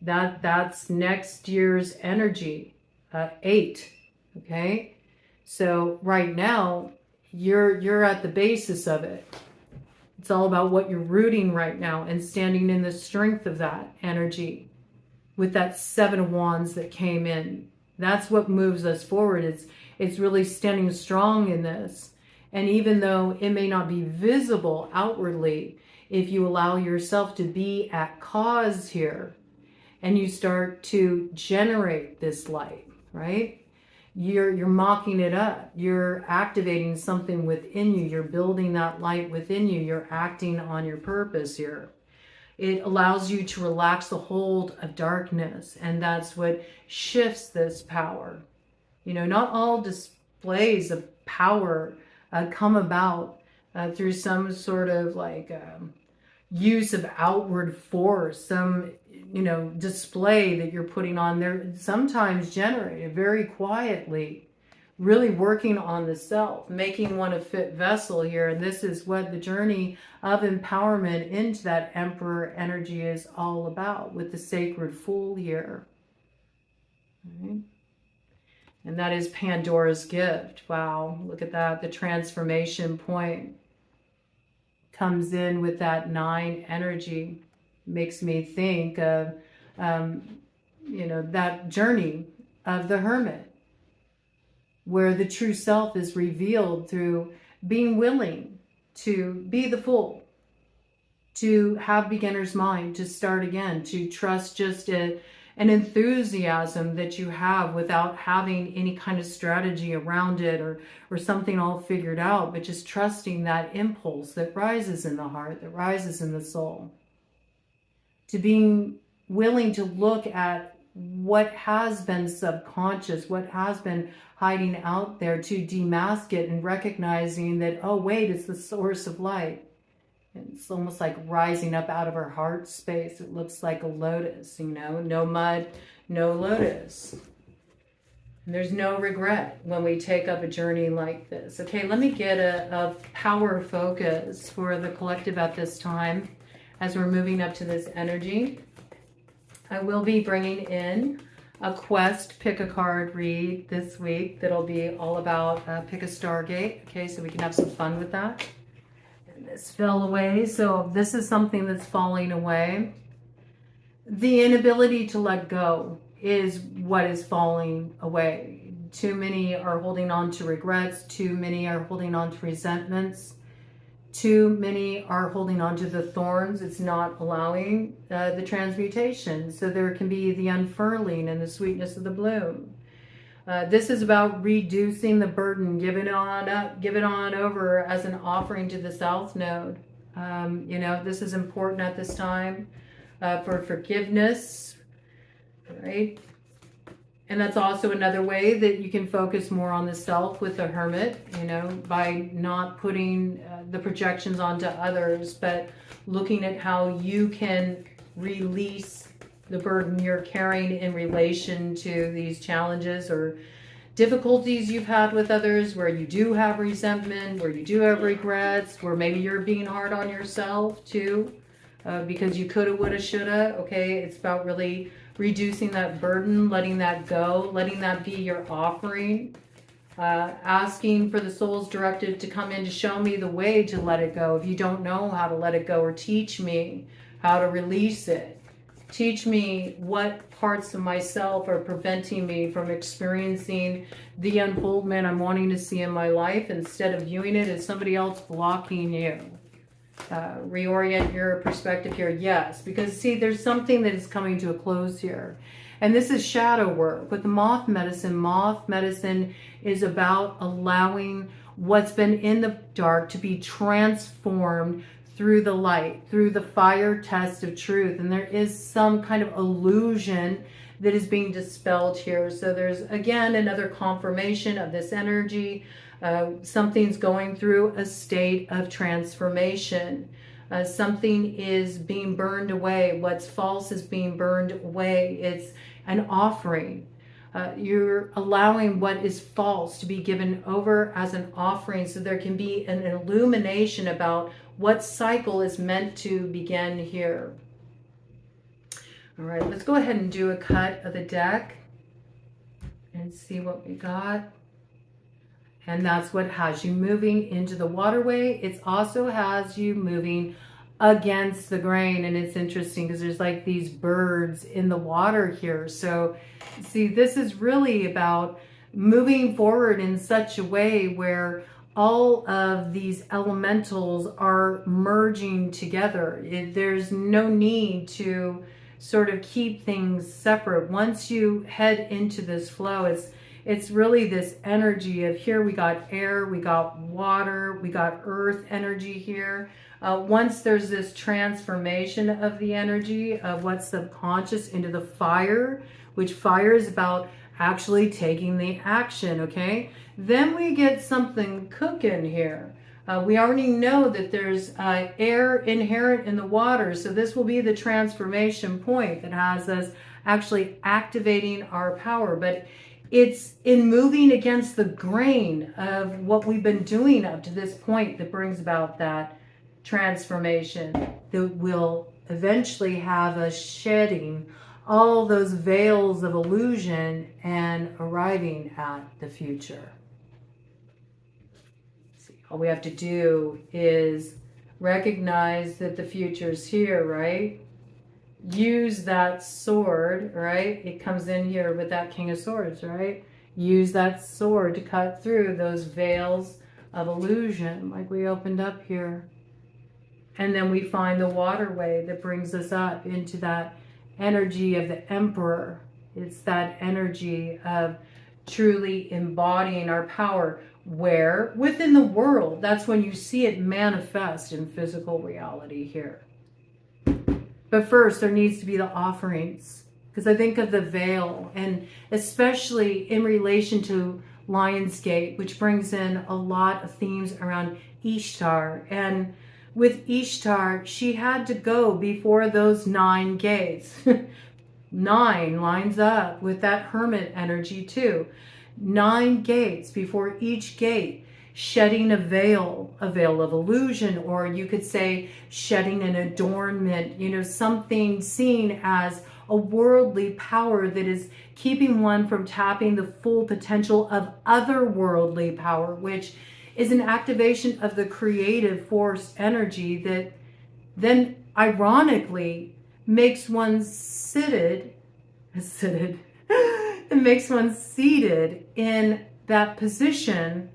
That's next year's energy, 8. Okay? So right now, you're at the basis of it. It's all about what you're rooting right now and standing in the strength of that energy with that 7 of Wands that came in. That's what moves us forward. It's really standing strong in this. And even though it may not be visible outwardly, if you allow yourself to be at cause here and you start to generate this light, right? You're mocking it up. You're activating something within you. You're building that light within you. You're acting on your purpose here. It allows you to relax the hold of darkness. And that's what shifts this power. You know, not all displays of power come about through some sort of like use of outward force, some, you know, display that you're putting on there, sometimes generated very quietly, really working on the self, making one a fit vessel here. And this is what the journey of empowerment into that Emperor energy is all about, with the sacred Fool here. All right. And that is Pandora's gift. Wow, look at that. The transformation point comes in with that 9 energy. Makes me think of, you know, that journey of the hermit. where the true self is revealed through being willing to be the fool, to have beginner's mind, to start again, to trust just an enthusiasm that you have without having any kind of strategy around it or something all figured out, but just trusting that impulse that rises in the heart, that rises in the soul. To being willing to look at what has been subconscious, what has been hiding out there, to demask it and recognizing that, oh wait, it's the source of light. It's almost like rising up out of our heart space. It looks like a lotus, you know, no mud, no lotus. And there's no regret when we take up a journey like this. Okay, let me get a power focus for the collective at this time as we're moving up to this energy. I will be bringing in a quest pick a card read this week that'll be all about pick a stargate. Okay, so we can have some fun with that. This fell away, so this is something that's falling away. The inability to let go is what is falling away. Too many are holding on to regrets. Too many are holding on to resentments. Too many are holding on to the thorns. It's not allowing the transmutation. So there can be the unfurling and the sweetness of the bloom. This is about reducing the burden, give it on over as an offering to the South Node. You know, this is important at this time for forgiveness, right? And that's also another way that you can focus more on the self with the Hermit, you know, by not putting the projections onto others, but looking at how you can release the burden you're carrying in relation to these challenges or difficulties you've had with others, where you do have resentment, where you do have regrets, where maybe you're being hard on yourself too, because you coulda, woulda, shoulda. Okay, it's about really reducing that burden, letting that go, letting that be your offering, asking for the soul's directive to come in to show me the way to let it go. If you don't know how to let it go, or teach me how to release it. Teach me what parts of myself are preventing me from experiencing the unfoldment I'm wanting to see in my life, instead of viewing it as somebody else blocking you. Reorient your perspective here. Yes, because see, there's something that is coming to a close here. And this is shadow work. With the moth medicine is about allowing what's been in the dark to be transformed through the light, through the fire test of truth. And there is some kind of illusion that is being dispelled here. So there's, again, another confirmation of this energy. Something's going through a state of transformation. Something is being burned away. What's false is being burned away. It's an offering. You're allowing what is false to be given over as an offering, so there can be an illumination about what cycle is meant to begin here. All right, let's go ahead and do a cut of the deck and see what we got. And that's what has you moving into the waterway. It also has you moving against the grain. And it's interesting because there's like these birds in the water here. So see, this is really about moving forward in such a way where all of these elementals are merging together. There's no need to sort of keep things separate. Once you head into this flow, it's really this energy of, here we got air, we got water, we got earth energy here. Once there's this transformation of the energy of what's subconscious into the fire, which fire is about actually taking the action, okay? Then we get something cooking here. We already know that there's air inherent in the water, so this will be the transformation point that has us actually activating our power. But it's in moving against the grain of what we've been doing up to this point that brings about that transformation that will eventually have us shedding all those veils of illusion and arriving at the future. See, all we have to do is recognize that the future is here, right? Use that sword, right? It comes in here with that King of Swords, right? use that sword to cut through those veils of illusion, like we opened up here. And then we find the waterway that brings us up into that energy of the Emperor. It's that energy of truly embodying our power. Where? Within the world. That's when you see it manifest in physical reality here. But first, there needs to be the offerings. Because I think of the veil, and especially in relation to Lionsgate, which brings in a lot of themes around Ishtar. And with Ishtar, she had to go before those 9 gates. 9 lines up with that hermit energy too. 9 gates before each gate, shedding a veil of illusion, or you could say shedding an adornment, you know, something seen as a worldly power that is keeping one from tapping the full potential of otherworldly power, which is an activation of the creative force energy that then ironically makes one seated it makes one seated in that position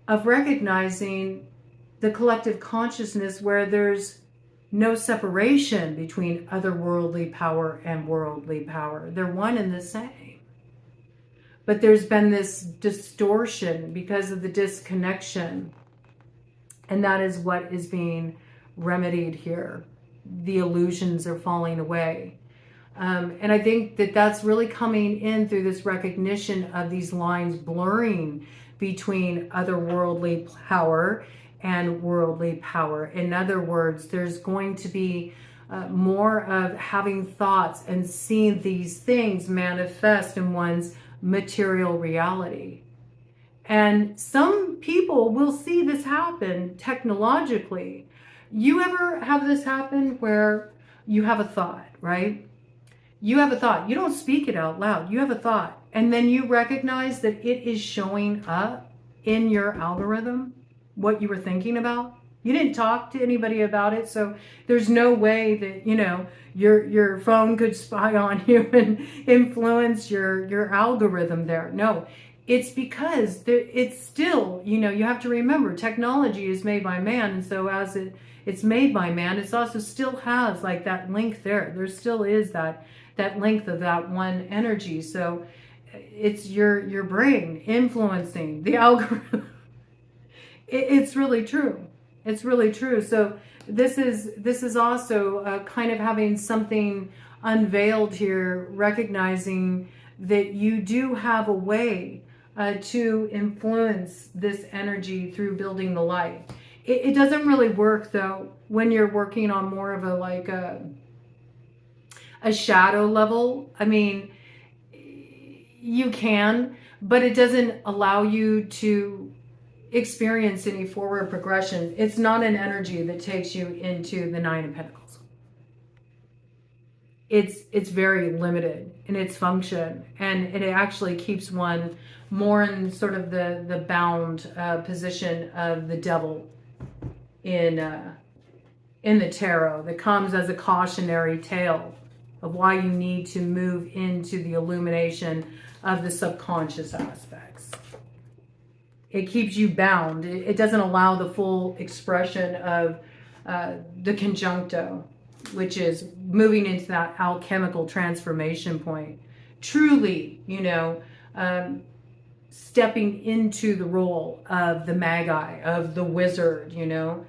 of recognizing the collective consciousness where there's no separation between otherworldly power and worldly power. They're one and the same. But there's been this distortion because of the disconnection. And that is what is being remedied here. The illusions are falling away. And I think that that's really coming in through this recognition of these lines blurring between otherworldly power and worldly power. In other words, there's going to be more of having thoughts and seeing these things manifest in one's material reality. And some people will see this happen technologically. You ever have this happen where you have a thought, right? You have a thought. You don't speak it out loud. You have a thought. And then you recognize that it is showing up in your algorithm, what you were thinking about. You didn't talk to anybody about it. So there's no way that, you know, your phone could spy on you and influence your algorithm there. No, it's because it's still, you know, you have to remember technology is made by man. And so as it's made by man, it's also still has like that link there. There still is that length of that one energy. So it's your brain influencing the algorithm. It's really true. It's really true. So this is also kind of having something unveiled here, recognizing that you do have a way to influence this energy through building the light. It doesn't really work though when you're working on more of a shadow level. I mean, you can, but it doesn't allow you to experience any forward progression. It's not an energy that takes you into the 9 of Pentacles. It's very limited in its function, and it actually keeps one more in sort of the bound position of the devil in the tarot, that comes as a cautionary tale of why you need to move into the illumination of the subconscious aspects. It keeps you bound. It doesn't allow the full expression of the conjuncto, which is moving into that alchemical transformation point. Truly, you know, stepping into the role of the magi, of the wizard, you know,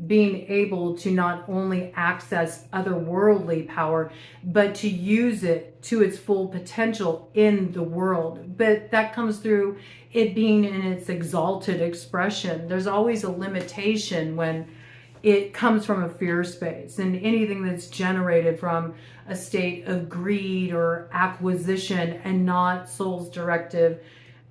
being able to not only access otherworldly power, but to use it to its full potential in the world. But that comes through it being in its exalted expression. There's always a limitation when it comes from a fear space, and anything that's generated from a state of greed or acquisition and not soul's directive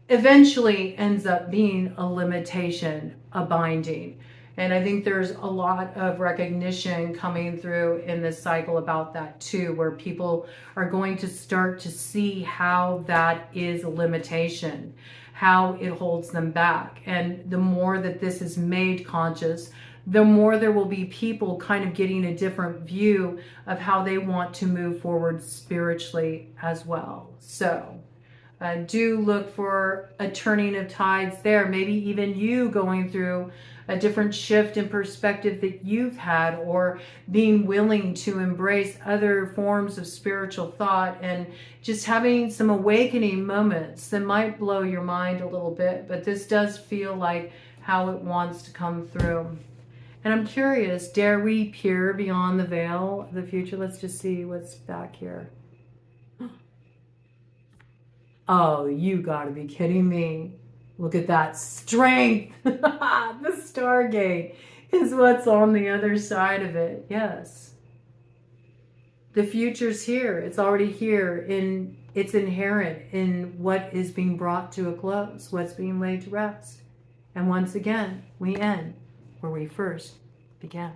eventually ends up being a limitation, a binding. And I think there's a lot of recognition coming through in this cycle about that too, where people are going to start to see how that is a limitation, how it holds them back. And the more that this is made conscious, the more there will be people kind of getting a different view of how they want to move forward spiritually as well. So Do look for a turning of tides there. Maybe even you going through a different shift in perspective that you've had, or being willing to embrace other forms of spiritual thought and just having some awakening moments that might blow your mind a little bit. But this does feel like how it wants to come through. And I'm curious, dare we peer beyond the veil of the future? Let's just see what's back here. Oh, you gotta be kidding me. Look at that strength. The Stargate is what's on the other side of it. Yes. The future's here. It's already here. It's inherent in what is being brought to a close, what's being laid to rest. And once again, we end where we first began.